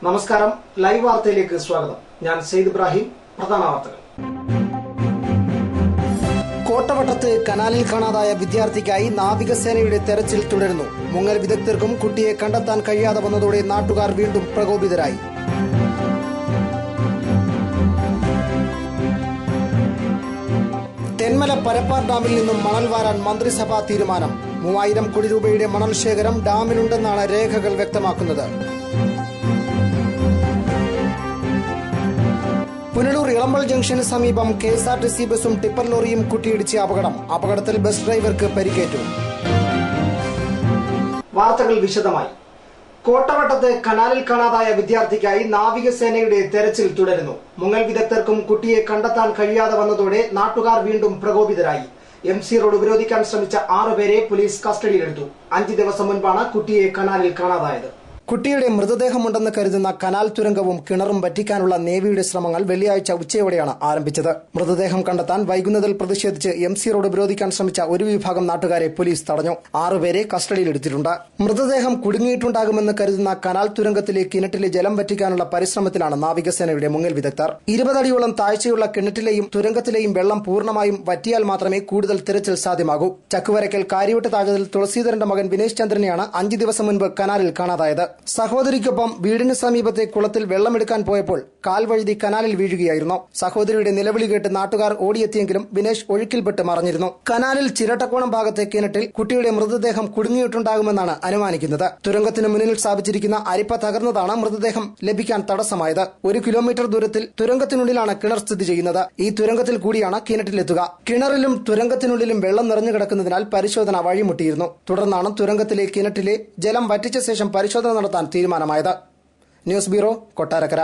നമസ്കാരം, ലൈവ് വാർത്തയിലേക്ക് സ്വാഗതം. ഞാൻ സെയ്ദ് ഇബ്രാഹിം. പ്രധാന വാർത്തകൾ. കോട്ടവട്ടത്ത് കനാലിൽ കാണാതായ വിദ്യാർത്ഥിക്കായി നാവികസേനയുടെ തെരച്ചിൽ തുടരുന്നു. മുങ്ങൽ വിദഗ്ധർക്കും കുട്ടിയെ കണ്ടെത്താൻ കഴിയാതെ വന്നതോടെ നാട്ടുകാർ വീണ്ടും പ്രകോപിതരായി. തെന്മല പരപ്പാർ ഡാമിൽ നിന്നും മണൽ വാരാൻ മന്ത്രിസഭാ തീരുമാനം. 3000 കോടി രൂപയുടെ മണൽ ശേഖരം ഡാമിലുണ്ടെന്നാണ് രേഖകൾ വ്യക്തമാക്കുന്നത്. പുനലൂർ ഇളമ്പൾ ജംഗ്ഷന് സമീപം KSRTC ബസും ടിപ്പർ ലോറിയും കൂട്ടിയിടിച്ച് അപകടത്തിൽ ബസ് ഡ്രൈവർക്ക് പരിക്കേറ്റു. വാർത്തകൾ വിശദമായി. കോട്ടവട്ടത്ത് കനാലിൽ കാണാതായ വിദ്യാർത്ഥിക്കായി നാവികസേനയുടെ തെരച്ചിൽ തുടരുന്നു. മുങ്ങൽ വിദഗ്ധർക്കും കുട്ടിയെ കണ്ടെത്താൻ കഴിയാതെ വന്നതോടെ നാട്ടുകാർ വീണ്ടും പ്രകോപിതരായി. MC റോഡ് ഉപരോധിക്കാൻ ശ്രമിച്ച 6 പേരെ പോലീസ് കസ്റ്റഡിയിലെടുത്തു. 5 ദിവസം മുൻപാണ് കുട്ടിയെ കനാലിൽ കാണാതായത്. കുട്ടിയുടെ മൃതദേഹമുണ്ടെന്ന് കരുതുന്ന കനാൽ തുരങ്കവും കിണറും വറ്റിക്കാനുള്ള നേവിയുടെ ശ്രമങ്ങൾ വെള്ളിയാഴ്ച ഉച്ചയോടെയാണ് ആരംഭിച്ചത്. മൃതദേഹം കണ്ടെത്താൻ വൈകുന്നതിൽ പ്രതിഷേധിച്ച് MC റോഡ് ഉപരോധിക്കാൻ ശ്രമിച്ച ഒരു വിഭാഗം നാട്ടുകാരെ പോലീസ് തടഞ്ഞു. 6 പേരെ കസ്റ്റഡിയിലെടുത്തിട്ടുണ്ട്. മൃതദേഹം കുടുങ്ങിയിട്ടുണ്ടാകുമെന്ന് കരുതുന്ന കനാൽ തുരങ്കത്തിലെ കിണറ്റിലെ ജലം വറ്റിക്കാനുള്ള പരിശ്രമത്തിലാണ് നാവികസേനയുടെ മുങ്ങൽ വിദഗ്ധർ. 20 അടിയോളം താഴ്ചയുള്ള കിണറ്റിലെയും തുരങ്കത്തിലെയും വെള്ളം പൂർണ്ണമായും വറ്റിയാൽ മാത്രമേ കൂടുതൽ തിരച്ചിൽ സാധ്യമാകൂ. ചക്കുവരയ്ക്കൽ കാര്യവട്ട് താഴത്തിൽ തുളസീധരന്റെ മകൻ വിനേഷ് ചന്ദ്രനെയാണ് 5 ദിവസം മുൻപ് കനാലിൽ കാണാതായത്. സഹോദരിക്കൊപ്പം വീടിന് സമീപത്തെ കുളത്തിൽ വെള്ളമെടുക്കാൻ പോയപ്പോൾ കാൽ വഴുതി കനാലിൽ വീഴുകയായിരുന്നു. സഹോദരിയുടെ നിലവിളി കേട്ട് നാട്ടുകാർ ഓടിയെത്തിയെങ്കിലും വിനേഷ് ഒഴുക്കിൽപ്പെട്ട് മറഞ്ഞിരുന്നു. കനാലിൽ ചിരട്ടക്കോണം ഭാഗത്തെ കിണറ്റിൽ കുട്ടിയുടെ മൃതദേഹം കുടുങ്ങിയിട്ടുണ്ടാകുമെന്നാണ് അനുമാനിക്കുന്നത്. തുരങ്കത്തിന് മുന്നിൽ സ്ഥാപിച്ചിരിക്കുന്ന അരിപ്പ തകർന്നതാണ് മൃതദേഹം ലഭിക്കാൻ തടസ്സമായത്. 1 കിലോമീറ്റർ ദൂരത്തിൽ തുരങ്കത്തിനുള്ളിലാണ് കിണർ സ്ഥിതി ചെയ്യുന്നത്. ഈ തുരങ്കത്തിൽ കൂടിയാണ് കിണറ്റിലെത്തുക. കിണറിലും തുരങ്കത്തിനുള്ളിലും വെള്ളം നിറഞ്ഞു കിടക്കുന്നതിനാൽ പരിശോധന വഴിമുട്ടിയിരുന്നു. തുടർന്നാണ് തുരങ്കത്തിലെ കിണറ്റിലെ ജലം വറ്റിച്ച ശേഷം പരിശോധന നടത്താൻ തീരുമാനമായത്. News bureau, Kottarakkara.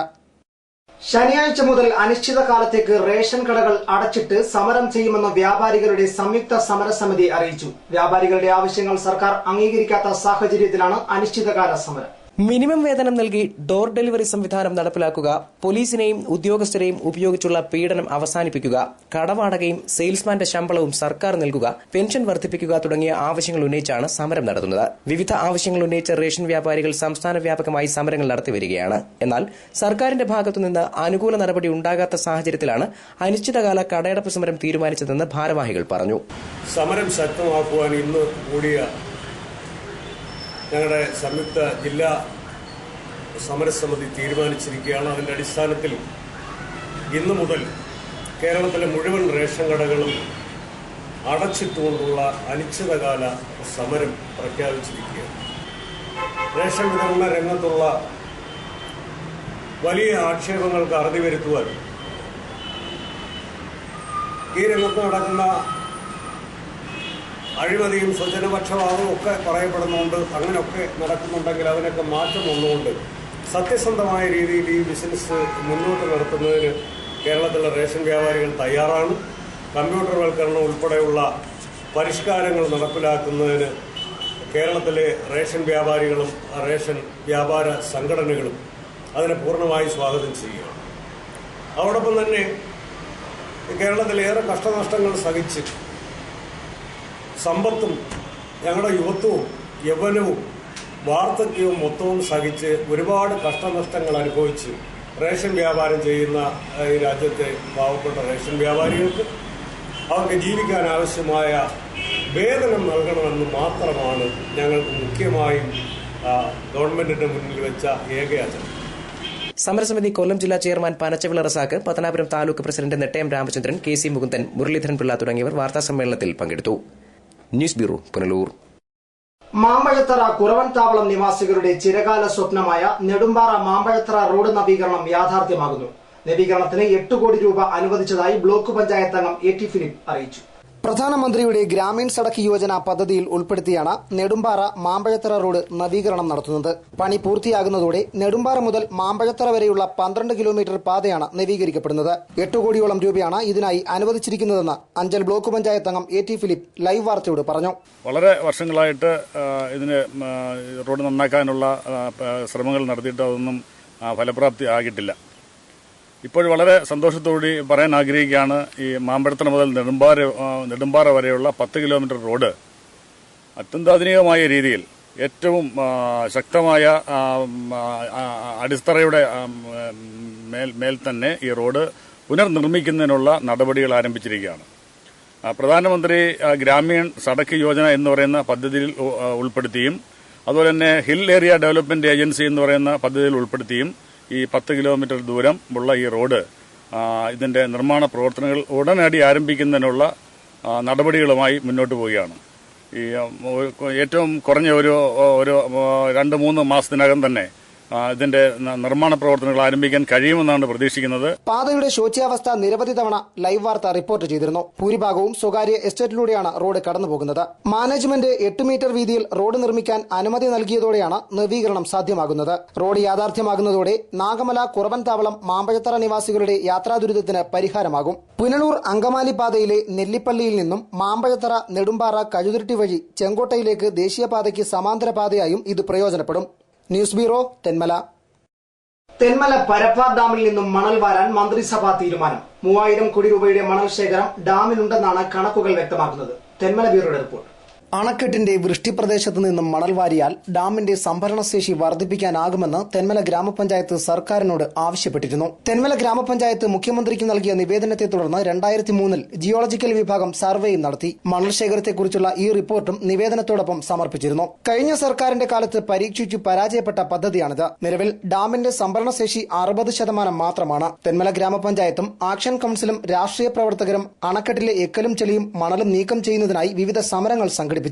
ശനിയാഴ്ച മുതൽ അനിശ്ചിതകാലത്തേക്ക് റേഷൻ കടകൾ അടച്ചിട്ട് സമരം ചെയ്യുമെന്ന് വ്യാപാരികളുടെ സംയുക്ത സമരസമിതി അറിയിച്ചു. വ്യാപാരികളുടെ ആവശ്യങ്ങൾ സർക്കാർ അംഗീകരിക്കാത്ത സാഹചര്യത്തിലാണ് അനിശ്ചിതകാല സമരം. മിനിമം വേതനം നൽകി ഡോർ ഡെലിവറി സംവിധാനം നടപ്പിലാക്കുക, പോലീസിനെയും ഉദ്യോഗസ്ഥരെയും ഉപയോഗിച്ചുള്ള പീഡനം അവസാനിപ്പിക്കുക, കടവാടകയും സെയിൽസ്മാന്റെ ശമ്പളവും സർക്കാർ നൽകുക, പെൻഷൻ വർദ്ധിപ്പിക്കുക തുടങ്ങിയ ആവശ്യങ്ങൾ ഉന്നയിച്ചാണ് സമരം നടത്തുന്നത്. വിവിധ ആവശ്യങ്ങൾ ഉന്നയിച്ച റേഷൻ വ്യാപാരികൾ സംസ്ഥാന വ്യാപകമായി സമരങ്ങൾ നടത്തിവരികയാണ്. എന്നാൽ സർക്കാരിന്റെ ഭാഗത്തുനിന്ന് അനുകൂല നടപടി ഉണ്ടാകാത്ത സാഹചര്യത്തിലാണ് അനിശ്ചിതകാല കടയടപ്പ് സമരം തീരുമാനിച്ചതെന്ന് ഭാരവാഹികൾ പറഞ്ഞു. സമരം ശക്തമാക്കുവാൻ ഇന്ന് കൂടിയ ഞങ്ങളുടെ സംയുക്ത ജില്ലാ സമരസമിതി തീരുമാനിച്ചിരിക്കുകയാണ്. അതിന്റെ അടിസ്ഥാനത്തിൽ ഇന്നു മുതൽ കേരളത്തിലെ മുഴുവൻ റേഷൻ കടകളും അടച്ചിട്ടുകൊണ്ടുള്ള അനിശ്ചിതകാല സമരം പ്രഖ്യാപിച്ചിരിക്കുകയാണ്. റേഷൻ വിതരണ രംഗത്തുള്ള വലിയ ആക്ഷേപങ്ങൾക്ക് അറുതി വരുത്തുവാൻ ഈ രംഗത്ത് നടക്കുന്ന അഴിമതിയും സ്വജനപക്ഷപാതവും ഒക്കെ പറയപ്പെടുന്നുണ്ട്. അങ്ങനെയൊക്കെ നടക്കുന്നുണ്ടെങ്കിൽ അതിനൊക്കെ മാറ്റം വന്നുകൊണ്ട് സത്യസന്ധമായ രീതിയിൽ ഈ ബിസിനസ് മുന്നോട്ട് നടത്തുന്നതിന് കേരളത്തിലെ റേഷൻ വ്യാപാരികൾ തയ്യാറാണ്. കമ്പ്യൂട്ടർവൽക്കരണം ഉൾപ്പെടെയുള്ള പരിഷ്കാരങ്ങൾ നടപ്പിലാക്കുന്നതിന് കേരളത്തിലെ റേഷൻ വ്യാപാരികളും റേഷൻ വ്യാപാര സംഘടനകളും അതിനെ പൂർണ്ണമായി സ്വാഗതം ചെയ്യുകയാണ്. അതോടൊപ്പം തന്നെ കേരളത്തിലേറെ കഷ്ടനഷ്ടങ്ങൾ സഹിച്ച് സമ്പത്തും ഞങ്ങളുടെ യുവത്വവും യൗവനവും വാർദ്ധക്യവും മൊത്തവും സഹിച്ച് ഒരുപാട് കഷ്ടനഷ്ടങ്ങൾ അനുഭവിച്ച് റേഷൻ വ്യാപാരം ചെയ്യുന്ന ഈ രാജ്യത്തെ പാവപ്പെട്ട റേഷൻ വ്യാപാരികൾക്ക് അവർക്ക് ജീവിക്കാൻ ആവശ്യമായ വേതനം നൽകണമെന്ന് മാത്രമാണ് ഞങ്ങൾക്ക് മുഖ്യമായും ഗവൺമെന്റിന്റെ മുന്നിൽ വെച്ച ഏകയാചന. സമരസമിതി കൊല്ലം ജില്ലാ chairman Panachavila Razak, Pathanapuram taluk president Nettayam Ramachandran, KC Mukundan, Muraleedharan Pillai തുടങ്ങിയവർ വാർത്താസമ്മേളനത്തിൽ പങ്കെടുത്തു. News bureau, Punalur. മാമ്പഴത്തറ കുറവൻതാവളം നിവാസികളുടെ ചിരകാല സ്വപ്നമായ നെടുമ്പാറ മാമ്പഴത്തറ റോഡ് നവീകരണം യാഥാർത്ഥ്യമാകുന്നു. നവീകരണത്തിന് 8 കോടി രൂപ അനുവദിച്ചതായി ബ്ലോക്ക് പഞ്ചായത്ത് അംഗം AT ഫിലിപ്പ് അറിയിച്ചു. പ്രധാനമന്ത്രിയുടെ ഗ്രാമീൺ സഡക് യോജന പദ്ധതിയിൽ ഉൾപ്പെടുത്തിയാണ് നെടുമ്പാറ മാമ്പഴത്തറ റോഡ് നവീകരണം നടത്തുന്നത്. പണി പൂർത്തിയാകുന്നതോടെ നെടുമ്പാറ മുതൽ മാമ്പഴത്തറ വരെയുള്ള 12 കിലോമീറ്റർ പാതയാണ് നവീകരിക്കപ്പെടുന്നത്. 8 കോടിയോളം രൂപയാണ് ഇതിനായി അനുവദിച്ചിരിക്കുന്നതെന്ന് അഞ്ചൽ ബ്ലോക്ക് പഞ്ചായത്ത് അംഗം AT ഫിലിപ്പ് ലൈവ് വാർത്തയോട് പറഞ്ഞു. വളരെ വർഷങ്ങളായിട്ട് ഇതിന് റോഡ് നന്നാക്കാനുള്ള ശ്രമങ്ങൾ നടത്തിയിട്ട് അതൊന്നും ഫലപ്രാപ്തി ആകിട്ടില്ല. ഇപ്പോൾ വളരെ സന്തോഷത്തോടെ പറയാൻ ആഗ്രഹിക്കുകയാണ്, ഈ മാമ്പഴത്തറ മുതൽ നെടുമ്പാറ വരെയുള്ള 10 കിലോമീറ്റർ റോഡ് അത്യന്താധുനികമായ രീതിയിൽ ഏറ്റവും ശക്തമായ അടിത്തറയുടെ മേൽ തന്നെ ഈ റോഡ് പുനർനിർമ്മിക്കുന്നതിനുള്ള നടപടികൾ ആരംഭിച്ചിരിക്കുകയാണ്. പ്രധാനമന്ത്രി ഗ്രാമീൺ സഡക്ക് യോജന എന്ന് പറയുന്ന പദ്ധതിയിൽ ഉൾപ്പെടുത്തിയും അതുപോലെ തന്നെ ഹിൽ ഏരിയ ഡെവലപ്മെന്റ് ഏജൻസി എന്ന് പറയുന്ന പദ്ധതിയിൽ ഉൾപ്പെടുത്തിയും ഈ 10 കിലോമീറ്റർ ദൂരം ഉള്ള ഈ റോഡ് ഇതിന്റെ നിർമ്മാണ പ്രവർത്തനങ്ങൾ ഉടനടി ആരംഭിക്കുന്നതിനുള്ള നടപടികളുമായി മുന്നോട്ട് പോവുകയാണ്. ഈ ഏറ്റവും കുറഞ്ഞ ഒരു 2-3 മാസത്തിനകം തന്നെ ഇതിന്റെ നിർമ്മാണ പ്രവർത്തനങ്ങൾ ആരംഭിക്കാൻ കഴിയുമെന്നാണ് പ്രതീക്ഷിക്കുന്നത്. പാതയുടെ ശോച്യാവസ്ഥ നിരവധി തവണ ലൈവ് വാർത്ത റിപ്പോർട്ട് ചെയ്തിരുന്നു. ഭൂരിഭാഗവും സ്വകാര്യ എസ്റ്റേറ്റിലൂടെയാണ് റോഡ് കടന്നുപോകുന്നത്. മാനേജ്മെന്റ് 8 മീറ്റർ വീതിയിൽ റോഡ് നിർമ്മിക്കാൻ അനുമതി നൽകിയതോടെയാണ് നവീകരണം സാധ്യമാകുന്നത്. റോഡ് യാഥാർത്ഥ്യമാകുന്നതോടെ നാഗമല കുറവൻതാവളം മാമ്പഴത്തറ നിവാസികളുടെ യാത്രാ ദുരിതത്തിന് പരിഹാരമാകും. പുനലൂർ അങ്കമാലി പാതയിലെ നെല്ലിപ്പള്ളിയിൽ നിന്നും മാമ്പഴത്തറ നെടുമ്പാറ കഴുതുരുട്ടി വഴി ചെങ്കോട്ടയിലേക്ക് ദേശീയപാതയ്ക്ക് സമാന്തര പാതയായും ഇത് പ്രയോജനപ്പെടും. News bureau, Thenmala. തെന്മല പരപ്പാർ ഡാമിൽ നിന്നും മണൽ വാരാൻ മന്ത്രിസഭാ തീരുമാനം. 3000 കോടി രൂപയുടെ മണൽ ശേഖരം ഡാമിനുണ്ടെന്നാണ് കണക്കുകൾ വ്യക്തമാക്കുന്നത്. തെന്മല ബ്യൂറോയുടെ റിപ്പോർട്ട്. അണക്കെട്ടിന്റെ വൃഷ്ടിപ്രദേശത്ത് നിന്നും മണൽ വാരിയാൽ ഡാമിന്റെ സംഭരണശേഷി വർദ്ധിപ്പിക്കാനാകുമെന്ന് തെന്മല ഗ്രാമപഞ്ചായത്ത് സർക്കാരിനോട് ആവശ്യപ്പെട്ടിരുന്നു. തെന്മല ഗ്രാമപഞ്ചായത്ത് മുഖ്യമന്ത്രിക്ക് നൽകിയ നിവേദനത്തെ തുടർന്ന് 2003 ജിയോളജിക്കൽ വിഭാഗം സർവേയും നടത്തി. മണൽ ശേഖരത്തെക്കുറിച്ചുള്ള ഈ റിപ്പോർട്ടും നിവേദനത്തോടൊപ്പം സമർപ്പിച്ചിരുന്നു. കഴിഞ്ഞ സർക്കാരിന്റെ കാലത്ത് പരീക്ഷിച്ചു പരാജയപ്പെട്ട പദ്ധതിയാണിത്. നിലവിൽ ഡാമിന്റെ സംഭരണശേഷി 60% മാത്രമാണ്. തെന്മല ഗ്രാമപഞ്ചായത്തും ആക്ഷൻ കൌൺസിലും രാഷ്ട്രീയ പ്രവർത്തകരും അണക്കെട്ടിലെ എക്കലും ചെളിയും മണലും നീക്കം ചെയ്യുന്നതിനായി വിവിധ സമരങ്ങൾ സംഘടിപ്പിച്ചിരുന്നു.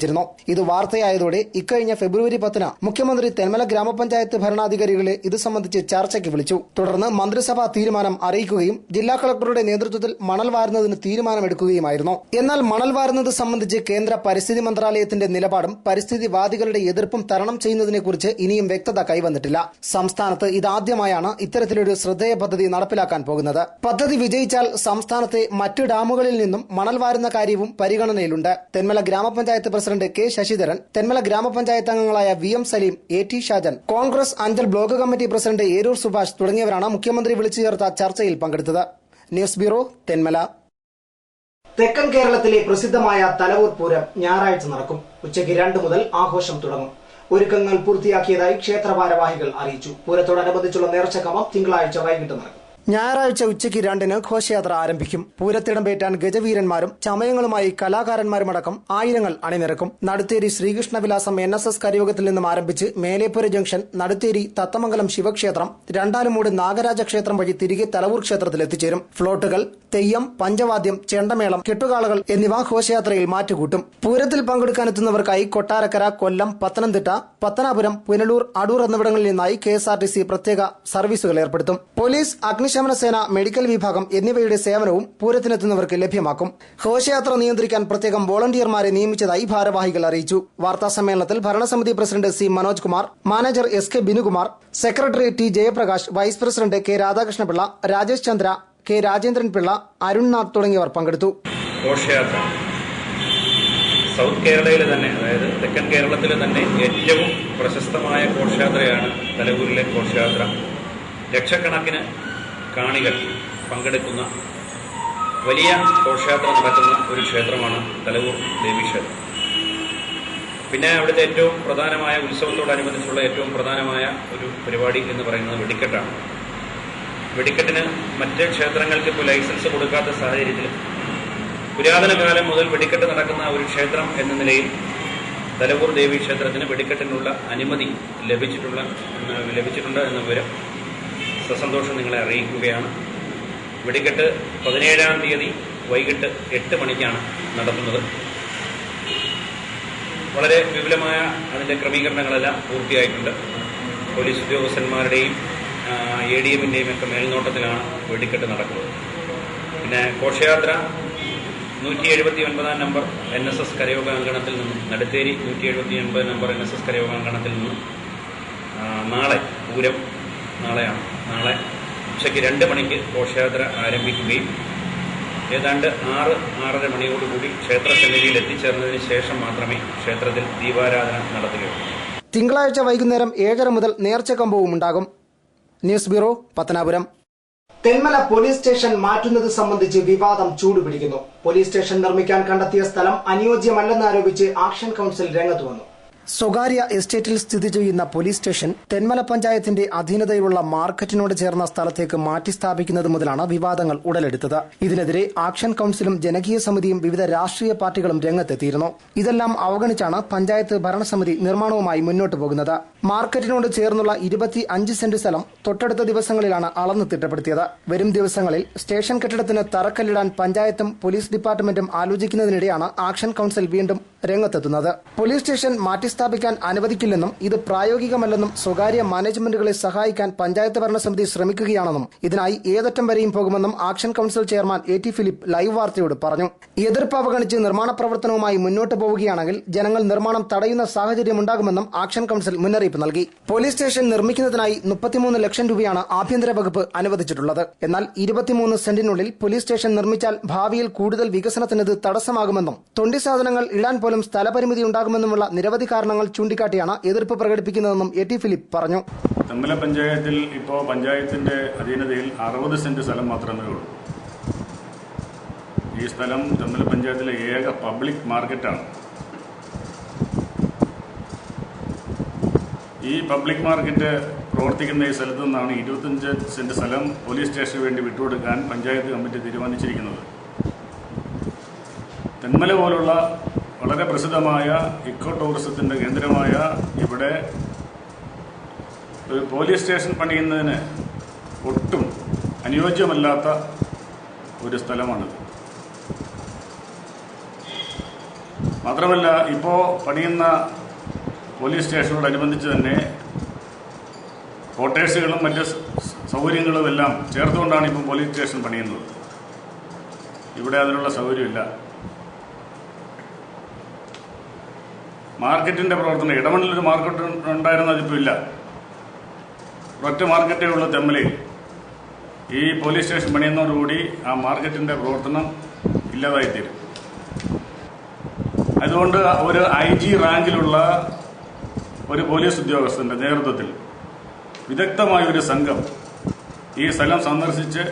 ഇത് വാർത്തയായതോടെ ഇക്കഴിഞ്ഞ ഫെബ്രുവരി 10 മുഖ്യമന്ത്രി തെന്മല ഗ്രാമപഞ്ചായത്ത് ഭരണാധികാരികളെ ഇത് സംബന്ധിച്ച് ചർച്ചയ്ക്ക് വിളിച്ചു. തുടർന്ന് മന്ത്രിസഭാ തീരുമാനം അറിയിക്കുകയും ജില്ലാ കളക്ടറുടെ നേതൃത്വത്തിൽ മണൽ വാരുന്നതിന് തീരുമാനമെടുക്കുകയുമായിരുന്നു. എന്നാൽ മണൽ വാരുന്നത് സംബന്ധിച്ച് കേന്ദ്ര പരിസ്ഥിതി മന്ത്രാലയത്തിന്റെ നിലപാടും പരിസ്ഥിതിവാദികളുടെ എതിർപ്പും തരണം ചെയ്യുന്നതിനെക്കുറിച്ച് ഇനിയും വ്യക്തത കൈവന്നിട്ടില്ല. സംസ്ഥാനത്ത് ഇതാദ്യമായാണ് ഇത്തരത്തിലൊരു ശ്രദ്ധേയ പദ്ധതി നടപ്പിലാക്കാൻ പോകുന്നത്. പദ്ധതി വിജയിച്ചാൽ സംസ്ഥാനത്തെ മറ്റ് ഡാമുകളിൽ നിന്നും മണൽ വാരുന്ന കാര്യവും പരിഗണനയിലുണ്ട്. തെന്മല ഗ്രാമപഞ്ചായത്ത് പ്രസിഡന്റ് കെ ശശിധരൻ, തെന്മല ഗ്രാമപഞ്ചായത്ത് അംഗങ്ങളായ VM Saleem, AT Shajan, Congress Anchal block committee president Eroor Subhash തുടങ്ങിയവരാണ് മുഖ്യമന്ത്രി വിളിച്ചു ചേർത്ത ചർച്ചയിൽ പങ്കെടുത്തത്. News bureau, Thenmala. തെക്കൻ കേരളത്തിലെ പ്രസിദ്ധമായ തലവൂർ പൂരം ഞായറാഴ്ച നടക്കും. ഉച്ചയ്ക്ക് 2 മുതൽ ആഘോഷം തുടങ്ങും. ഒരുക്കങ്ങൾ പൂർത്തിയാക്കിയതായി ക്ഷേത്ര ഭാരവാഹികൾ അറിയിച്ചു. പൂരത്തോടനുബന്ധിച്ചുള്ള നേർച്ചക്രമം തിങ്കളാഴ്ച വൈകിട്ട് നടക്കും. ഞായറാഴ്ച ഉച്ചയ്ക്ക് 2-ന് ഘോഷയാത്ര ആരംഭിക്കും. പൂരത്തിടംപേറ്റാൻ ഗജവീരന്മാരും ചമയങ്ങളുമായി കലാകാരന്മാരുമടക്കം ആയിരങ്ങൾ അണിനിരക്കും. നടുത്തേരി ശ്രീകൃഷ്ണവിലാസം NSS കരയോഗത്തിൽ നിന്നും ആരംഭിച്ച് മേലേപ്പുര ജംഗ്ഷൻ, നടുത്തേരി തത്തമംഗലം ശിവക്ഷേത്രം, രണ്ടാലുമൂട് നാഗരാജ ക്ഷേത്രം വഴി തിരികെ തലവൂർ ക്ഷേത്രത്തിൽ എത്തിച്ചേരും. ഫ്ലോട്ടുകൾ, തെയ്യം, പഞ്ചവാദ്യം, ചെണ്ടമേളം, കെട്ടുകാളകൾ എന്നിവ ഘോഷയാത്രയിൽ മാറ്റുകൂട്ടും. പൂരത്തിൽ പങ്കെടുക്കാനെത്തുന്നവർക്കായി കൊട്ടാരക്കര, കൊല്ലം, പത്തനംതിട്ട, പത്തനാപുരം, പുനലൂർ, അടൂർ എന്നിവിടങ്ങളിൽ നിന്നായി KSRTC പ്രത്യേക സർവീസുകൾ ഏർപ്പെടുത്തും. പോലീസ്, അഗ്നിശമന സേന, മെഡിക്കൽ വിഭാഗം എന്നിവയുടെ സേവനവും പൂരത്തിനെത്തുന്നവർക്ക് ലഭ്യമാക്കും. ഘോഷയാത്ര നിയന്ത്രിക്കാൻ പ്രത്യേകം വോളണ്ടിയർമാരെ നിയമിച്ചതായി ഭാരവാഹികൾ അറിയിച്ചു. വാർത്താസമ്മേളനത്തിൽ ഭരണസമിതി president C Manoj Kumar, manager SK Binukumar, secretary T Jayaprakash, vice president K Radhakrishnapillai, Rajesh Chandra, K Rajendran Pillai, Arunnath തുടങ്ങിയവർ പങ്കെടുത്തു. ഘോഷയാത്ര സൗത്ത് കേരളയിലെ തന്നെ, അതായത് തെക്കൻ കേരളത്തിലെ തന്നെ ഏറ്റവും പ്രശസ്തമായ ഘോഷയാത്രയാണ് തലവൂരിലെ ഘോഷയാത്ര. ലക്ഷക്കണക്കിന് കാണികൾ പങ്കെടുക്കുന്ന വലിയ ഘോഷയാത്ര നടക്കുന്ന ഒരു ക്ഷേത്രമാണ് തലവൂർ ദേവീക്ഷേത്രം. പിന്നെ അവിടുത്തെ ഏറ്റവും പ്രധാനമായ ഉത്സവത്തോടനുബന്ധിച്ചുള്ള ഏറ്റവും പ്രധാനമായ ഒരു പരിപാടി എന്ന് പറയുന്നത് വെടിക്കെട്ടാണ്. വെടിക്കെട്ടിന് മറ്റ് ക്ഷേത്രങ്ങൾക്ക് ഇപ്പോൾ ലൈസൻസ് കൊടുക്കാത്ത സാഹചര്യത്തിൽ പുരാതന കാലം മുതൽ വെടിക്കെട്ട് നടക്കുന്ന ഒരു ക്ഷേത്രം എന്ന നിലയിൽ തലവൂർ ദേവീ ക്ഷേത്രത്തിന് വെടിക്കെട്ടിനുള്ള അനുമതി ലഭിച്ചിട്ടുണ്ട് എന്ന വിവരം സസന്തോഷം നിങ്ങളെ അറിയിക്കുകയാണ്. വെടിക്കെട്ട് 17-ാം തീയതി വൈകിട്ട് 8 മണിക്കാണ് നടത്തുന്നത്. വളരെ വിപുലമായ അതിൻ്റെ ക്രമീകരണങ്ങളെല്ലാം പൂർത്തിയായിട്ടുണ്ട്. പോലീസ് ഉദ്യോഗസ്ഥന്മാരുടെയും ADM-ന്റെയും ഒക്കെ മേൽനോട്ടത്തിലാണ് വെടിക്കെട്ട് നടക്കുന്നത്. പിന്നെ ഘോഷയാത്ര 179-ാം നമ്പർ NSS കരയോഗ അങ്കണത്തിൽ നിന്നും, നടുത്തേരി 179 നമ്പർ NSS കരയോഗ അങ്കണത്തിൽ നിന്നും നാളെ പൂരം നാളെയാണ്. നാളെ ഉച്ചയ്ക്ക് 2 മണിക്ക് ഘോഷയാത്ര ആരംഭിക്കുകയും ഏതാണ്ട് 6-6:30 മണിയോടുകൂടി ക്ഷേത്രസന്നിധിയിൽ എത്തിച്ചേർന്നതിന് ശേഷം മാത്രമേ ക്ഷേത്രത്തിൽ ദീപാരാധന നടത്തുകയുള്ളൂ. തിങ്കളാഴ്ച വൈകുന്നേരം 7:30 മുതൽ നേർച്ചക്കമ്പവും ഉണ്ടാകും. News bureau, Pathanapuram. Thenmala police station മാറ്റുന്നത് സംബന്ധിച്ച് വിവാദം ചൂടുപിടിക്കുന്നു. പോലീസ് സ്റ്റേഷൻ നിർമ്മിക്കാൻ കണ്ടെത്തിയ സ്ഥലം അനുയോജ്യമല്ലെന്നാരോപിച്ച് ആക്ഷൻ കൌൺസിൽ രംഗത്ത് വന്നു. സ്വകാര്യ എസ്റ്റേറ്റിൽ സ്ഥിതി ചെയ്യുന്ന പോലീസ് സ്റ്റേഷൻ തെന്മല പഞ്ചായത്തിന്റെ അധീനതയിലുള്ള മാർക്കറ്റിനോട് ചേർന്ന സ്ഥലത്തേക്ക് മാറ്റി സ്ഥാപിക്കുന്നത് മുതലാണ് വിവാദങ്ങൾ ഉടലെടുത്തത്. ഇതിനെതിരെ ആക്ഷൻ കൌൺസിലും ജനകീയ സമിതിയും വിവിധ രാഷ്ട്രീയ പാർട്ടികളും രംഗത്തെത്തിയിരുന്നു. ഇതെല്ലാം അവഗണിച്ചാണ് പഞ്ചായത്ത് ഭരണസമിതി നിർമ്മാണവുമായി മുന്നോട്ടു പോകുന്നത്. മാർക്കറ്റിനോട് ചേർന്നുള്ള 25 സെന്റ് സ്ഥലം തൊട്ടടുത്ത ദിവസങ്ങളിലാണ് അളന്ന് തിട്ടപ്പെടുത്തിയത്. വരും ദിവസങ്ങളിൽ സ്റ്റേഷൻ കെട്ടിടത്തിന് തറക്കല്ലിടാൻ പഞ്ചായത്തും പോലീസ് ഡിപ്പാർട്ട്മെന്റും ആലോചിക്കുന്നതിനിടെയാണ് ആക്ഷൻ കൌൺസിൽ വീണ്ടും രംഗത്തെത്തുന്നത്. പോലീസ് സ്റ്റേഷൻ മാറ്റിസ്ഥാപിക്കാൻ അനുവദിക്കില്ലെന്നും ഇത് പ്രായോഗികമല്ലെന്നും സ്വകാര്യ മാനേജ്മെന്റുകളെ സഹായിക്കാൻ പഞ്ചായത്ത് ഭരണസമിതി ശ്രമിക്കുകയാണെന്നും ഇതിനായി ഏതറ്റം വരെയും പോകുമെന്നും action council chairman A.T. Philip live വാർത്തയോട് പറഞ്ഞു. എതിർപ്പ് അവഗണിച്ച് നിർമ്മാണ പ്രവർത്തനവുമായി മുന്നോട്ട് പോവുകയാണെങ്കിൽ ജനങ്ങൾ നിർമ്മാണം തടയുന്ന സാഹചര്യമുണ്ടാകുമെന്നും ആക്ഷൻ കൌൺസിൽ മുന്നറിയിപ്പ് നൽകി. പോലീസ് സ്റ്റേഷൻ നിർമ്മിക്കുന്നതിനായി 33 ലക്ഷം രൂപയാണ് ആഭ്യന്തര വകുപ്പ് അനുവദിച്ചിട്ടുള്ളത്. എന്നാൽ 23 സെന്റിനുള്ളിൽ പോലീസ് സ്റ്റേഷൻ നിർമ്മിച്ചാൽ ഭാവിയിൽ കൂടുതൽ വികസനത്തിനത് തടസ്സമാകുമെന്നും തൊണ്ടി സാധനങ്ങൾ ഇടാൻ പോലും സ്ഥലപരിമിതി ഉണ്ടാകുമെന്നുമുള്ള നിരവധി കാരണങ്ങൾ ചൂണ്ടിക്കാട്ടിയാണ് എതിർപ്പ് പ്രകടിപ്പിക്കുന്നതെന്നും A.T. ഫിലിപ്പ് പറഞ്ഞു. തെന്മല പഞ്ചായത്തിൽ ഇപ്പോൾ പഞ്ചായത്തിന്റെ അധീനതയിൽ 60 സെന്റ് സ്ഥലം മാത്രമേ ഉള്ളൂ. ഈ സ്ഥലം തെന്മല പഞ്ചായത്തിലെ ഏക പബ്ലിക് മാർക്കറ്റാണ്. ഈ പബ്ലിക് മാർക്കറ്റ് പ്രവർത്തിക്കുന്ന ഈ സ്ഥലത്തു നിന്നാണ് 25 സെന്റ് സ്ഥലം പോലീസ് സ്റ്റേഷന് വേണ്ടി വിട്ടുകൊടുക്കാൻ പഞ്ചായത്ത് കമ്മിറ്റി തീരുമാനിച്ചിരിക്കുന്നത്. തെന്മല പോലുള്ള വളരെ പ്രസിദ്ധമായ ഇക്കോ ടൂറിസത്തിന്റെ കേന്ദ്രമായ ഇവിടെ ഒരു പോലീസ് സ്റ്റേഷൻ പണിയുന്നതിന് ഒട്ടും അനുയോജ്യമല്ലാത്ത ഒരു സ്ഥലമാണിത്. മാത്രമല്ല, ഇപ്പോൾ പണിയുന്ന പോലീസ് സ്റ്റേഷനോടനുബന്ധിച്ച് തന്നെ ക്വാർട്ടേഴ്സുകളും മറ്റ് സൗകര്യങ്ങളും എല്ലാം ചേർത്തുകൊണ്ടാണ് ഇപ്പോൾ പോലീസ് സ്റ്റേഷൻ പണിയുന്നത്. ഇവിടെ അതിനുള്ള സൗകര്യമില്ല. മാർക്കറ്റിന്റെ പ്രവർത്തനം, ഇടമണ്ണിലൊരു മാർക്കറ്റ് ഉണ്ടായിരുന്നത് ഇപ്പോൾ ഇല്ല. ഒറ്റ മാർക്കറ്റേ ഉള്ള തെന്മലയിൽ ഈ പോലീസ് സ്റ്റേഷൻ പണിയുന്നതോടുകൂടി ആ മാർക്കറ്റിന്റെ പ്രവർത്തനം ഇല്ലാതായിത്തീരും. അതുകൊണ്ട് ഒരു IG റാങ്കിലുള്ള ഒരു പോലീസ് ഉദ്യോഗസ്ഥന്റെ നേതൃത്വത്തിൽ വിദഗ്ധമായ ഒരു സംഘം ഈ സ്ഥലം സന്ദർശിച്ച്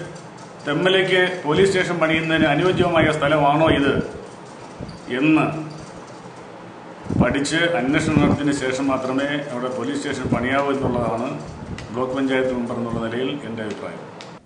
തെന്മലയ്ക്ക് പോലീസ് സ്റ്റേഷൻ പണിയുന്നതിന് അനുയോജ്യമായ സ്ഥലമാണോ ഇത് എന്ന് പഠിച്ച് അന്വേഷണം നടത്തിയതിനു ശേഷം മാത്രമേ അവിടെ പോലീസ് സ്റ്റേഷൻ പണിയാവൂ എന്നുള്ളതാണ് ബ്ലോക്ക് പഞ്ചായത്ത് മെമ്പർ എന്നുള്ള നിലയിൽ എന്റെ അഭിപ്രായം.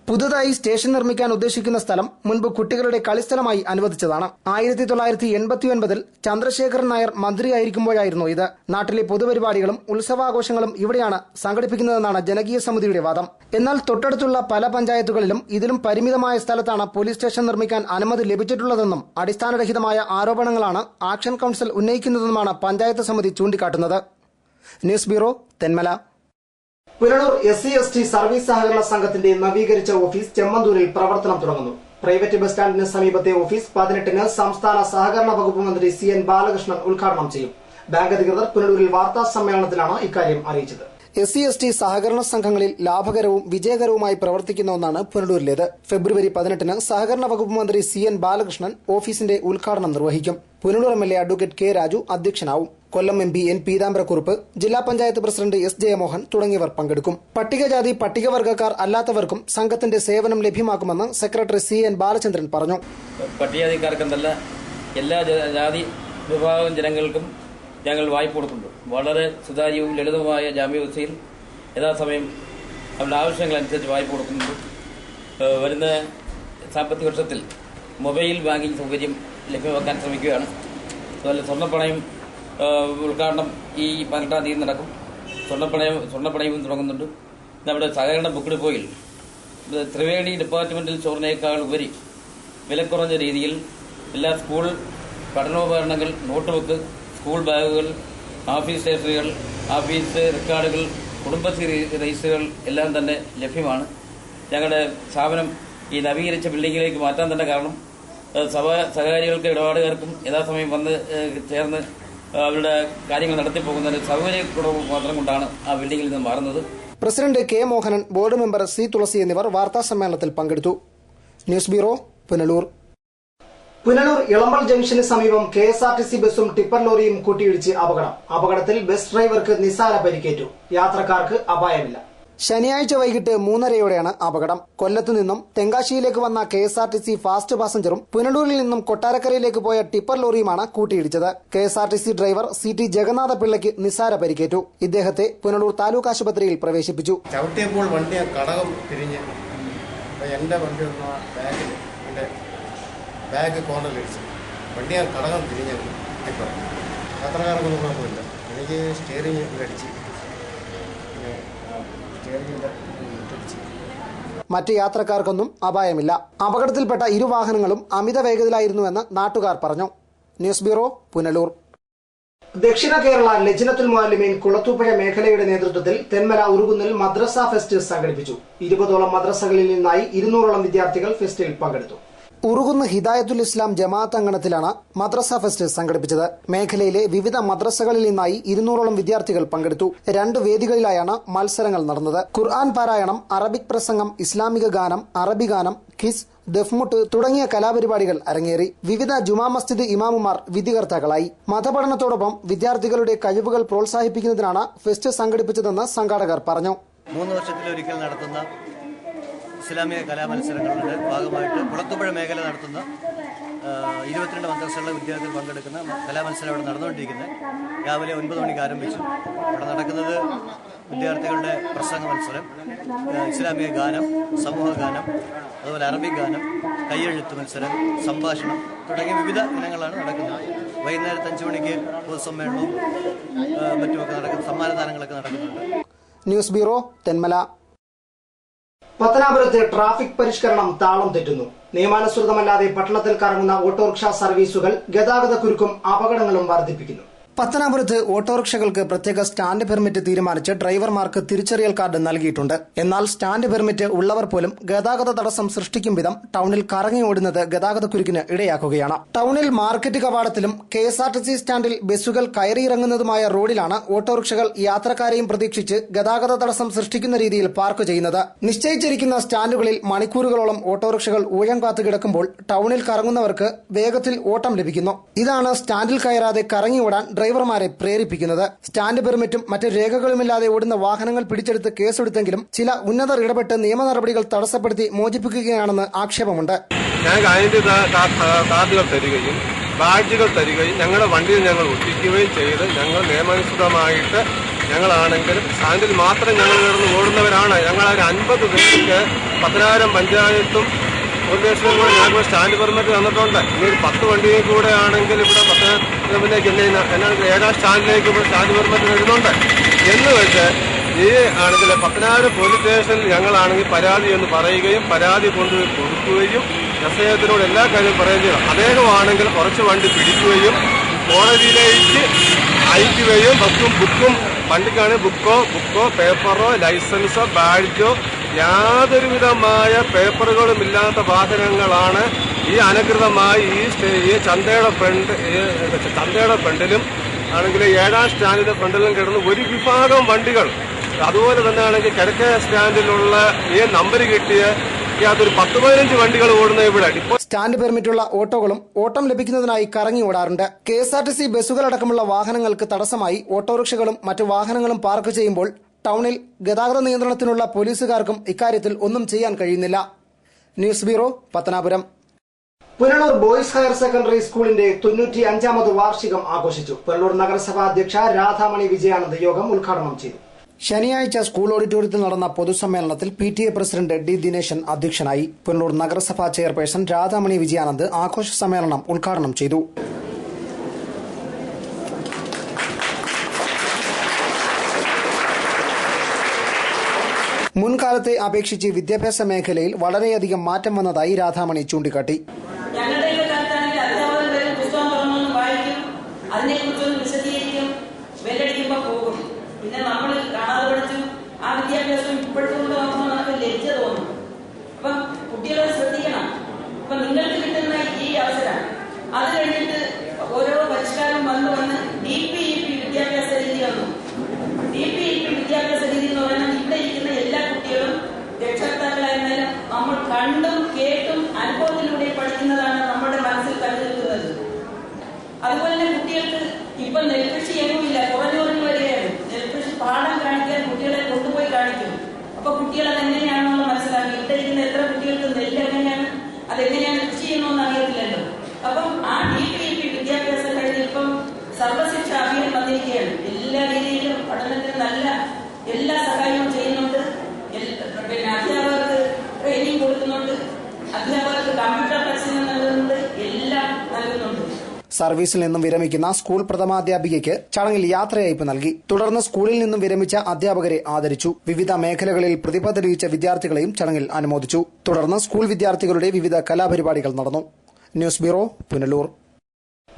പുതുതായി സ്റ്റേഷൻ നിർമ്മിക്കാൻ ഉദ്ദേശിക്കുന്ന സ്ഥലം മുൻപ് കുട്ടികളുടെ കളിസ്ഥലമായി അനുവദിച്ചതാണ്. 1989 ചന്ദ്രശേഖരൻ നായർ മന്ത്രിയായിരിക്കുമ്പോഴായിരുന്നു ഇത്. നാട്ടിലെ പൊതുപരിപാടികളും ഉത്സവാഘോഷങ്ങളും ഇവിടെയാണ് സംഘടിപ്പിക്കുന്നതെന്നാണ് ജനകീയ സമിതിയുടെ വാദം. എന്നാൽ തൊട്ടടുത്തുള്ള പല പഞ്ചായത്തുകളിലും ഇതിലും പരിമിതമായ സ്ഥലത്താണ് പോലീസ് സ്റ്റേഷൻ നിർമ്മിക്കാൻ അനുമതി ലഭിച്ചിട്ടുള്ളതെന്നും അടിസ്ഥാനരഹിതമായ ആരോപണങ്ങളാണ് ആക്ഷൻ കൌൺസിൽ ഉന്നയിക്കുന്നതെന്നുമാണ് പഞ്ചായത്ത് സമിതി ചൂണ്ടിക്കാട്ടുന്നത്. News bureau, Thenmala. Punalur SC/ST service സഹകരണ സംഘത്തിന്റെ നവീകരിച്ച ഓഫീസ് ചെമ്മന്തൂരിൽ പ്രവർത്തനം തുടങ്ങുന്നു. പ്രൈവറ്റ് ബസ് സ്റ്റാൻഡിന് സമീപത്തെ ഓഫീസ് 18-ന് സംസ്ഥാന സഹകരണ വകുപ്പ് മന്ത്രി CN ബാലകൃഷ്ണൻ ഉദ്ഘാടനം ചെയ്യും. ബാങ്ക് അധികൃതർ പുനലൂരിൽ വാർത്താ സമ്മേളനത്തിലാണ് ഇക്കാര്യം അറിയിച്ചത്. SC/ST സഹകരണ സംഘങ്ങളിൽ ലാഭകരവും വിജയകരവുമായി പ്രവർത്തിക്കുന്ന ഒന്നാണ് പുനലൂരിലേത്. ഫെബ്രുവരി 18-ന് സഹകരണ വകുപ്പ് മന്ത്രി CN ബാലകൃഷ്ണൻ ഓഫീസിന്റെ ഉദ്ഘാടനം നിർവഹിക്കും. Punalur MLA advocate K. Raju അധ്യക്ഷനാവും. Kollam MP N. പീതാംബരക്കുറുപ്പ്, ജില്ലാ പഞ്ചായത്ത് പ്രസിഡന്റ് S. ജയമോഹൻ തുടങ്ങിയവർ പങ്കെടുക്കും. പട്ടികജാതി പട്ടികവർഗക്കാർ അല്ലാത്തവർക്കും സംഘത്തിന്റെ സേവനം ലഭ്യമാക്കുമെന്ന് സെക്രട്ടറി CN ബാലചന്ദ്രൻ പറഞ്ഞു. പട്ടികജാതിക്കാർക്കെന്നല്ല എല്ലാ ജാതി വിഭാഗം ജനങ്ങൾക്കും ഞങ്ങൾ വായ്പ കൊടുക്കുന്നുണ്ട്. വളരെ സുതാര്യവും ലളിതവുമായ ജാമ്യവ്യവസ്ഥയിൽ യഥാസമയം അവരുടെ ആവശ്യങ്ങളനുസരിച്ച് വായ്പ കൊടുക്കുന്നുണ്ട്. വരുന്ന സാമ്പത്തിക വർഷത്തിൽ മൊബൈൽ ബാങ്കിംഗ് സൗകര്യം ലഭ്യമാക്കാൻ ശ്രമിക്കുകയാണ്. അതുപോലെ സ്വർണ്ണപ്പണയം ഉദ്ഘാടനം ഈ 18-ാം തീയതി നടക്കും. സ്വർണ്ണപ്പണയവും തുടങ്ങുന്നുണ്ട്. നമ്മുടെ സഹകരണ ബുക്ക് ഡിപ്പോയിൽ ത്രിവേണി ഡിപ്പാർട്ട്മെന്റൽ സ്റ്റോറിനേക്കാൾ ഉപരി വിലക്കുറഞ്ഞ രീതിയിൽ എല്ലാ സ്കൂൾ പഠനോപകരണങ്ങൾ, നോട്ട് ബുക്ക്, സ്കൂൾ ബാഗുകൾ, ഓഫീസ് സ്റ്റേഷനറികൾ, ഓഫീസ് റെക്കോർഡുകൾ, കുടുംബശ്രീ രജിസ്റ്ററുകൾ എല്ലാം തന്നെ ലഭ്യമാണ്. ഞങ്ങളുടെ സ്ഥാപനം ഈ നവീകരിച്ച ബിൽഡിങ്ങിലേക്ക് മാറ്റാൻ തന്നെ കാരണം സഹകാരികൾക്ക്, ഇടപാടുകാർക്കും യഥാസമയം വന്ന് ചേർന്ന് അവരുടെ കാര്യങ്ങൾ നടത്തിപ്പോകുന്നതിന് സൗകര്യക്കുറവ് മാത്രം കൊണ്ടാണ് ആ ബിൽഡിംഗിൽ നിന്ന് മാറുന്നത്. President K. Mohanan, board member C. തുളസി എന്നിവർ വാർത്താ സമ്മേളനത്തിൽ പങ്കെടുത്തു. News bureau, Punalur. Punalur Elampal junction സമീപം KSRTC ബസും ടിപ്പർ ലോറിയും കൂട്ടിയിടിച്ച് അപകടത്തിൽ ബസ് ഡ്രൈവർക്ക് നിസാര പരിക്കേറ്റു. യാത്രക്കാർക്ക് അപായമില്ല. ശനിയാഴ്ച വൈകിട്ട് 3:30യോടെയാണ് അപകടം. കൊല്ലത്തു നിന്നും തെങ്കാശിയിലേക്ക് വന്ന KSRTC ഫാസ്റ്റ് പാസഞ്ചറും പുനലൂരിൽ നിന്നും കൊട്ടാരക്കരയിലേക്ക് പോയ ടിപ്പർ ലോറിയുമാണ് കൂട്ടിയിടിച്ചത്. KSRTC ഡ്രൈവർ CT ജഗന്നാഥ പിള്ളയ്ക്ക് നിസ്സാര പരിക്കേറ്റു. ഇദ്ദേഹത്തെ പുനലൂർ താലൂക്ക് ആശുപത്രിയിൽ പ്രവേശിപ്പിച്ചു. ചവിട്ടിയപ്പോൾ വണ്ടി കടകം തിരിഞ്ഞ് എന്റെ വണ്ടി വന്ന ബാഗ് കോർണറിലിടിച്ചു. വണ്ടി കടകം തിരിഞ്ഞു. ടിപ്പർ യാത്രക്കാർക്കൊന്നും കുഴപ്പമില്ല. എനിക്ക് സ്റ്റിയറിംഗ് അടിച്ച് മറ്റ് യാത്രക്കാർക്കൊന്നും അപായമില്ല. അപകടത്തിൽപ്പെട്ട ഇരു വാഹനങ്ങളും അമിത വേഗതയിലായിരുന്നുവെന്ന് നാട്ടുകാർ പറഞ്ഞു. News bureau, Punalur. ദക്ഷിണ കേരള ലജ്നത്തുൽ മുഅല്ലിമീൻ കുളത്തൂപ്പുഴ മേഖലയുടെ നേതൃത്വത്തിൽ തെന്മല ഉറുകുന്നിൽ മദ്രസ ഫെസ്റ്റ് സംഘടിപ്പിച്ചു. 20ഓളം മദ്രസകളിൽ നിന്നായി 200ഓളം വിദ്യാർത്ഥികൾ ഫെസ്റ്റിൽ പങ്കെടുത്തു. ഉറുകുന്ന് ഹിദായത്തുൽ ഇസ്ലാം ജമാഅത്ത് അങ്കണത്തിലാണ് മദ്രസ ഫെസ്റ്റ് സംഘടിപ്പിച്ചത്. മേഖലയിലെ വിവിധ മദ്രസകളിൽ നിന്നായി 200ഓളം വിദ്യാർത്ഥികൾ പങ്കെടുത്തു. 2 വേദികളിലായാണ് മത്സരങ്ങൾ നടന്നത്. ഖുർആൻ പാരായണം, അറബിക് പ്രസംഗം, ഇസ്ലാമിക ഗാനം, അറബി ഗാനം, ഖിസ്, ദഫ്മുട്ട് തുടങ്ങിയ കലാപരിപാടികൾ അരങ്ങേറി. വിവിധ ജുമാ മസ്ജിദ് ഇമാമുമാർ വിധികർത്താക്കളായി. മതപഠനത്തോടൊപ്പം വിദ്യാർത്ഥികളുടെ കഴിവുകൾ പ്രോത്സാഹിപ്പിക്കുന്നതിനാണ് ഫെസ്റ്റ് സംഘടിപ്പിച്ചതെന്ന് സംഘാടകർ പറഞ്ഞു. 3 വർഷത്തിലൊരിക്കൽ നടത്തുന്ന ഇസ്ലാമിക കലാമത്സരങ്ങളുടെ ഭാഗമായിട്ട് കുളത്തൂപ്പുഴ മേഖല നടത്തുന്ന 22 മദ്രസകളിലെ വിദ്യാർത്ഥികൾ പങ്കെടുക്കുന്ന കലാമത്സരം ഇവിടെ നടന്നുകൊണ്ടിരിക്കുന്നത്. രാവിലെ 9 മണിക്ക് ആരംഭിച്ചു. ഇവിടെ നടക്കുന്നത് വിദ്യാർത്ഥികളുടെ പ്രസംഗ മത്സരം, ഇസ്ലാമിക ഗാനം, സമൂഹ ഗാനം, അതുപോലെ അറബിക് ഗാനം, കയ്യെഴുത്ത് മത്സരം, സംഭാഷണം തുടങ്ങിയ വിവിധ ഇനങ്ങളാണ് നടക്കുന്നത്. വൈകുന്നേരത്തെ 5 മണിക്ക് പൊതുസമ്മേളനവും മറ്റുമൊക്കെ നടക്കുന്ന സമ്മാനദാനങ്ങളൊക്കെ നടക്കുന്നുണ്ട്. News bureau, Thenmala. പത്തനാപുരത്ത് ട്രാഫിക് പരിഷ്കരണം താളം തെറ്റുന്നു. നിയമാനുസൃതമല്ലാതെ പട്ടണത്തിൽ കറങ്ങുന്ന ഓട്ടോറിക്ഷ സർവീസുകൾ ഗതാഗതക്കുരുക്കും അപകടങ്ങളും വർദ്ധിപ്പിക്കുന്നു. പത്തനാപുരത്ത് ഓട്ടോറിക്ഷകൾക്ക് പ്രത്യേക സ്റ്റാൻഡ് പെർമിറ്റ് തീരുമാനിച്ച് ഡ്രൈവർമാർക്ക് തിരിച്ചറിയൽ കാർഡ് നൽകിയിട്ടുണ്ട്. എന്നാൽ സ്റ്റാൻഡ് പെർമിറ്റ് ഉള്ളവർ പോലും ഗതാഗത തടസ്സം സൃഷ്ടിക്കും വിധം ടൌണിൽ കറങ്ങി ഓടുന്നത് ഗതാഗതക്കുരുക്കിന് ഇടയാക്കുകയാണ്. ടൌണിൽ മാർക്കറ്റ് കവാടത്തിലും KSRTC സ്റ്റാൻഡിൽ ബസ്സുകൾ കയറിയിറങ്ങുന്നതുമായ റോഡിലാണ് ഓട്ടോറിക്ഷകൾ യാത്രക്കാരെയും പ്രതീക്ഷിച്ച് ഗതാഗത തടസ്സം സൃഷ്ടിക്കുന്ന രീതിയിൽ പാർക്ക് ചെയ്യുന്നത്. നിശ്ചയിച്ചിരിക്കുന്ന സ്റ്റാൻഡുകളിൽ മണിക്കൂറുകളോളം ഓട്ടോറിക്ഷകൾ ഊഴം കാത്തു കിടക്കുമ്പോൾ ടൌണിൽ കറങ്ങുന്നവർക്ക് വേഗത്തിൽ ഓട്ടം ലഭിക്കുന്നു. ഇതാണ് സ്റ്റാൻഡിൽ കയറാതെ കറങ്ങി ഓടാൻ ഡ്രൈവർമാരെ പ്രേരിപ്പിക്കുന്നത്. സ്റ്റാൻഡ് പെർമിറ്റും മറ്റ് രേഖകളുമില്ലാതെ ഓടുന്ന വാഹനങ്ങൾ പിടിച്ചെടുത്ത് കേസെടുത്തെങ്കിലും ചില ഉന്നതർ ഇടപെട്ട് നിയമ നടപടികൾ തടസ്സപ്പെടുത്തി മോചിപ്പിക്കുകയാണെന്ന് ആക്ഷേപമുണ്ട്. ഞങ്ങൾക്ക് അതിന്റെ കാർഡുകൾ തരികയും ബാഡ്ജുകൾ തരികയും ഞങ്ങളുടെ വണ്ടിയിൽ ഞങ്ങൾ ഒട്ടിക്കുകയും ചെയ്ത് ഞങ്ങൾ നിയമാനുസൃതമായിട്ട് ഞങ്ങളാണെങ്കിലും സ്റ്റാൻഡിൽ മാത്രം ഞങ്ങൾ കിടന്ന് ഓടുന്നവരാണ്. ഞങ്ങൾ ഒരു 50 പേർക്ക് 10,000 പഞ്ചായത്തും ഉദ്ദേശവും കൂടെ ഞങ്ങൾക്ക് സ്റ്റാൻഡ് പെർമിറ്റ് തന്നിട്ടുണ്ട്. ഇനി ഒരു 10 വണ്ടിയും കൂടെ ആണെങ്കിൽ ഇവിടെ 10 എന്നാണ് 7ാം സ്റ്റാൻഡിലേക്ക് ഇവിടെ സ്റ്റാൻഡ് പെർമിറ്റ് വരുന്നുണ്ട് എന്ന് വെച്ച് ഈ ആണെങ്കിൽ 10,000 പോലീസ് സ്റ്റേഷനിൽ ഞങ്ങളാണെങ്കിൽ പരാതി എന്ന് പറയുകയും പരാതി കൊണ്ടുപോയി കൊടുക്കുകയും അദ്ദേഹത്തിനോട് എല്ലാ കാര്യവും പറയുകയും ചെയ്യും. അദ്ദേഹമാണെങ്കിൽ കുറച്ച് വണ്ടി പിടിക്കുകയും കോടതിയിലേക്ക് അയക്കുകയും ബുക്കും വണ്ടിക്കാണ് ബുക്കോ പേപ്പറോ ലൈസൻസോ ബാഡ്ജോ യാതൊരുവിധമായ പേപ്പറുകളും ഇല്ലാത്ത വാഹനങ്ങളാണ് ഈ അനധികൃതമായി ഈ ചന്തയുടെ ഫ്രണ്ടിലും ആണെങ്കിൽ 7ാം സ്റ്റാൻഡിന്റെ ഫ്രണ്ടിലും കിടന്ന് ഒരു വിഭാഗം വണ്ടികൾ. അതുപോലെ തന്നെ ആണെങ്കിൽ കിഴക്കേ സ്റ്റാൻഡിലുള്ള ഈ നമ്പർ കിട്ടിയ അതൊരു 10-15 വണ്ടികൾ ഓടുന്ന ഇവിടെ. സ്റ്റാൻഡ് പെർമിറ്റുള്ള ഓട്ടോകളും ഓട്ടം ലഭിക്കുന്നതിനായി കറങ്ങി ഓടാറുണ്ട്. KSRTC ബസ്സുകളടക്കമുള്ള വാഹനങ്ങൾക്ക് തടസ്സമായി ഓട്ടോറിക്ഷകളും മറ്റു വാഹനങ്ങളും പാർക്ക് ചെയ്യുമ്പോൾ ടൌണിൽ ഗതാഗത നിയന്ത്രണത്തിനുള്ള പോലീസുകാർക്കും ഇക്കാര്യത്തിൽ ഒന്നും ചെയ്യാൻ കഴിയുന്നില്ല. News bureau, Pathanapuram. Punalur boys higher secondary സ്കൂളിന്റെ 95ാമത് വാർഷികം ആഘോഷിച്ചു. പുനലൂർ നഗരസഭാ അധ്യക്ഷ രാധാമണി വിജയാനന്ദ് യോഗം ഉദ്ഘാടനം ചെയ്തു. ശനിയാഴ്ച സ്കൂൾ ഓഡിറ്റോറിയത്തിൽ നടന്ന പൊതുസമ്മേളനത്തിൽ PTA പ്രസിഡന്റ് D. ദിനേശൻ അധ്യക്ഷനായി. പുനലൂർ നഗരസഭാ ചെയർപേഴ്സൺ രാധാമണി വിജയാനന്ദ് ആഘോഷ സമ്മേളനം ഉദ്ഘാടനം ചെയ്തു. മുൻകാലത്തെ അപേക്ഷിച്ച് വിദ്യാഭ്യാസ മേഖലയിൽ വളരെയധികം മാറ്റം വന്നതായി രാധാമണി ചൂണ്ടിക്കാട്ടി. അതിനെക്കുറിച്ചൊന്ന് വിശദീകരിക്കും, ബെല്ലടിക്കുമ്പോൾ പോകും. പിന്നെ നമ്മൾ കാണാതെ പഠിച്ചു ആ വിദ്യാഭ്യാസം ഇപ്പോഴത്തെ കൊണ്ട് നോക്കുമ്പോൾ നമുക്ക് ലജ്ജ തോന്നും. അപ്പം കുട്ടികളെ ശ്രദ്ധിക്കണം. അപ്പൊ നിങ്ങൾക്ക് കിട്ടുന്ന ഈ അവസരം അത് കഴിഞ്ഞിട്ട് ഓരോ പരിഷ്കാരം വന്ന് DPEP വിദ്യാഭ്യാസ രീതി വന്നു. DPEP വിദ്യാഭ്യാസ രീതി എന്ന് പറഞ്ഞാൽ ഇവിടെ ഇരിക്കുന്ന എല്ലാ കുട്ടികളും രക്ഷകർത്താക്കളായിരുന്നാലും നമ്മൾ കണ്ടും കേട്ടും അനുഭവത്തിലൂടെ പഠിക്കുന്നതാണ് നമ്മുടെ മനസ്സിൽ കരുതിയിരിക്കുന്നത്. അതുപോലെ തന്നെ കുട്ടികൾക്ക് ഇപ്പൊ നെൽകൃഷി എങ്ങുമില്ല, കുറഞ്ഞു വരികയാണ്. നെൽകൃഷി പാടം കാണിക്കാൻ കുട്ടികളെ കൊണ്ടുപോയി കാണിക്കും. കൊടുക്കുന്നുണ്ട്, അധ്യാപകർക്ക് കമ്പ്യൂട്ടർ പരിശീലനം നൽകുന്നുണ്ട്, എല്ലാം നൽകുന്നുണ്ട്. സർവീസിൽ നിന്നും വിരമിക്കുന്ന സ്കൂൾ പ്രഥമാധ്യാപികയ്ക്ക് ചടങ്ങിൽ യാത്രയയപ്പ് നൽകി. തുടർന്ന് സ്കൂളിൽ നിന്നും വിരമിച്ച അധ്യാപകരെ ആദരിച്ചു. വിവിധ മേഖലകളിൽ പ്രതിഭ തെളിയിച്ച വിദ്യാർത്ഥികളെയും ചടങ്ങിൽ അനുമോദിച്ചു. തുടർന്ന് സ്കൂൾ വിദ്യാർത്ഥികളുടെ വിവിധ കലാപരിപാടികൾ നടന്നു. News bureau, Punalur.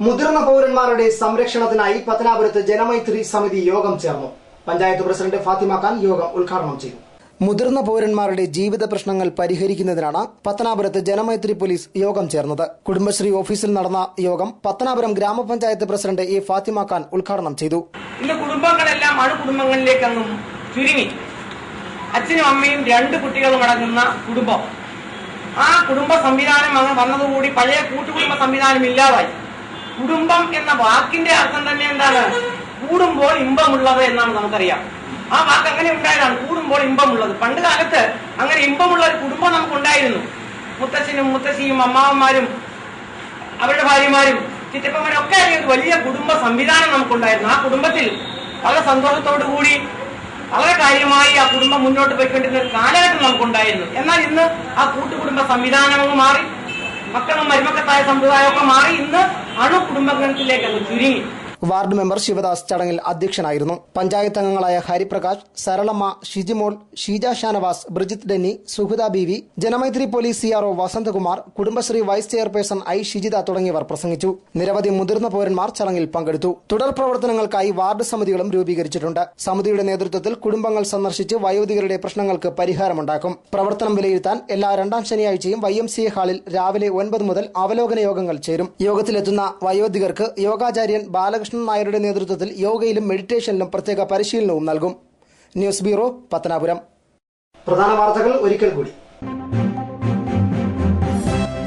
മുതിർന്ന പൌരന്മാരുടെ സംരക്ഷണത്തിനായി പത്തനാപുരത്ത് ജനമൈത്രി സമിതി യോഗം ചേർന്നു. പഞ്ചായത്ത് പ്രസിഡന്റ് ഫാത്തിമ ഖാൻ യോഗം ഉദ്ഘാടനം ചെയ്തു. മുതിർന്ന പൌരന്മാരുടെ ജീവിത പ്രശ്നങ്ങൾ പരിഹരിക്കുന്നതിനാണ് പത്തനാപുരത്ത് ജനമൈത്രി പോലീസ് യോഗം ചേർന്നത്. കുടുംബശ്രീ ഓഫീസിൽ നടന്ന യോഗം പത്തനാപുരം ഗ്രാമപഞ്ചായത്ത് പ്രസിഡന്റ് എ ഫാത്തിമ ഖാൻ ഉദ്ഘാടനം ചെയ്തു. ഇന്ന് കുടുംബങ്ങളെല്ലാം അണുകുടുംബങ്ങളിലേക്കങ്ങും ചുരുങ്ങി. അച്ഛനും അമ്മയും 2 കുട്ടികളും അടങ്ങുന്ന കുടുംബം. ആ കുടുംബ സംവിധാനം അങ്ങ് വന്നതുകൂടി പഴയ കൂട്ടുകുടുംബ സംവിധാനം ഇല്ലാതായി. കുടുംബം എന്ന വാക്കിന്റെ അർത്ഥം തന്നെ എന്താണ്? കൂടുമ്പോൾ ഇമ്പമുള്ളത് എന്നാണ് നമുക്കറിയാം. ആ വാക്ക് അങ്ങനെ ഉണ്ടായതാണ്, കൂടുമ്പോൾ ഇമ്പമുള്ളത്. പണ്ട് കാലത്ത് അങ്ങനെ ഇമ്പമുള്ള ഒരു കുടുംബം നമുക്കുണ്ടായിരുന്നു. മുത്തച്ഛനും മുത്തശ്ശിയും അമ്മാവന്മാരും അവരുടെ ഭാര്യമാരും ചിറ്റപ്പന്മാരും ഒക്കെ ഒരു വലിയ കുടുംബ സംവിധാനം നമുക്കുണ്ടായിരുന്നു. ആ കുടുംബത്തിൽ വളരെ സന്തോഷത്തോടു കൂടി വളരെ കാര്യമായി ആ കുടുംബം മുന്നോട്ട് പോയിക്കൊണ്ടിരുന്ന ഒരു കാലഘട്ടം നമുക്കുണ്ടായിരുന്നു. എന്നാൽ ഇന്ന് ആ കൂട്ടുകുടുംബ സംവിധാനവും മാറി, മക്കളും മരുമക്കത്തായ സമ്പ്രദായമൊക്കെ മാറി ഇന്ന് അണുകുടുംബത്തിലേക്ക് അങ്ങ് ചുരുങ്ങി. വാർഡ് മെമ്പർ ശിവദാസ് ചടങ്ങിൽ അധ്യക്ഷനായിരുന്നു. പഞ്ചായത്ത് അംഗങ്ങളായ Hariprakash, Saralamma, Shijimol, Sheeja Shanavas, Brijith Denny, Suhrutha Beevi, Janamaithri police CRO Vasanthakumar, Kudumbashree vice chairperson I Shijitha തുടങ്ങിയവർ പ്രസംഗിച്ചു. നിരവധി മുതിർന്ന പൌരന്മാർ ചടങ്ങിൽ പങ്കെടുത്തു. തുടർ പ്രവർത്തനങ്ങൾക്കായി വാർഡ് സമിതികളും രൂപീകരിച്ചിട്ടുണ്ട്. സമിതിയുടെ നേതൃത്വത്തിൽ കുടുംബങ്ങൾ സന്ദർശിച്ച് വയോധികരുടെ പ്രശ്നങ്ങൾക്ക് പരിഹാരമുണ്ടാക്കും. പ്രവർത്തനം വിലയിരുത്താൻ എല്ലാ 2ാം ശനിയാഴ്ചയും YMCA ഹാളിൽ രാവിലെ 9 മുതൽ അവലോകന യോഗങ്ങൾ ചേരും. യോഗത്തിലെത്തുന്ന വയോധികർക്ക് യോഗാചാര്യൻ ബാലകൃഷ്ണൻ നായരുടെ നേതൃത്വത്തിൽ യോഗയിലും മെഡിറ്റേഷനിലും പ്രത്യേക പരിശീലനവും നൽകും. News bureau, Pathanapuram. പ്രധാന വാർത്തകൾ ഒരിക്കൽ കൂടി.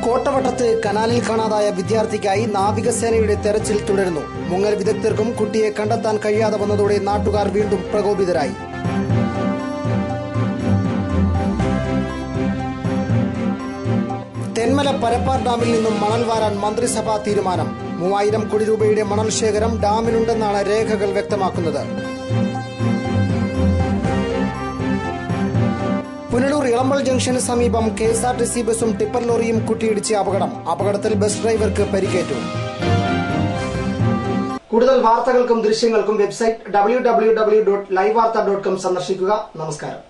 കോട്ടവട്ടത്ത് കനാലിൽ കാണാതായ വിദ്യാർത്ഥിക്കായി നാവികസേനയുടെ തെരച്ചിൽ തുടരുന്നു. മുങ്ങൽ വിദഗ്ധർക്കും കുട്ടിയെ കണ്ടെത്താൻ കഴിയാതെ വന്നതോടെ നാട്ടുകാർ വീണ്ടും പ്രകോപിതരായി. തെന്മല പരപ്പാർ ഡാമിൽ നിന്നും മണൽ വാരാൻ മന്ത്രിസഭാ തീരുമാനം. 3000 കോടി രൂപയുടെ മണൽ ശേഖരം ഡാമിനുണ്ടെന്നാണ് രേഖകൾ വ്യക്തമാക്കുന്നത്. പുനലൂർ ഇളമ്പൾ ജംഗ്ഷന് സമീപം KSRTC ബസും ടിപ്പർ ലോറിയും കൂട്ടിയിടിച്ച് അപകടം. അപകടത്തിൽ ബസ് ഡ്രൈവർക്ക് പരിക്കേറ്റു. കൂടുതൽ വാർത്തകൾക്കും ദൃശ്യങ്ങൾക്കും വെബ്സൈറ്റ് www.livevarta.com സന്ദർശിക്കുക. നമസ്കാരം.